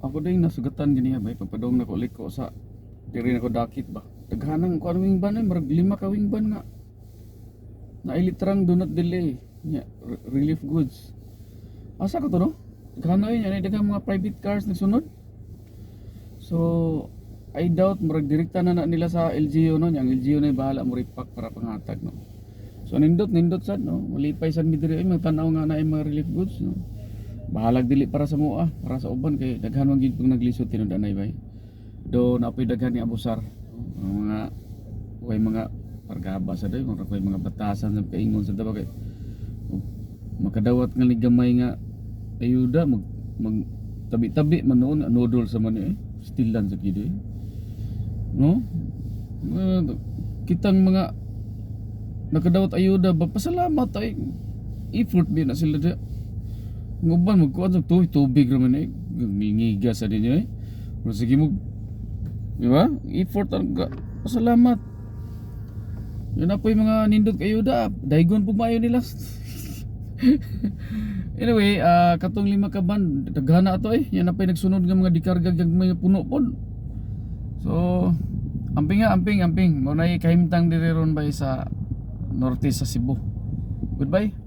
Ako din nasugatan gini bay pagpadong nako liko sa diri nako dakit ba. Daghanang ko wing ban ay marag 5 ka wing ban nga. Na ilitrang do not delay. Nya relief goods. Asa ko to no? Daghana ay daghang mga private cars nagsunod. So I doubt marag direkta na nila sa LGU no, yang LGU na bahala mo repack para panghatag no. So nindot sad no, malipay sad mi diri ay magtan-aw nga na ay mga relief goods no. Bahalag dili para sa mua, para sa uban kay daghan man gid pag naglisod tinud-anay bay. Do napoy daghan ni abusar. Mga way mga pargaba sa day, mga batasan sa paingon sa daba kay makadawat nga gamay nga ayuda mag tabi-tabi man noon noodle sa man stilan sa kid no. Kitang mga nakadawat ayuda ba pasalamat ay effort din na sila da. Nguban magkuhan sa tubig raman ngingiga sa dinyo pero sige mo di ba? Effort ang pasalamat. Yun na po yung mga nindot kayo da. Daigon po mayo nila. Anyway, katong 5 ka ban daghana ato yan na po yung nagsunod ng mga dikarga ng mga puno po. So amping. Muna kahimtang diri ron ba sa norte sa Cebu. Goodbye.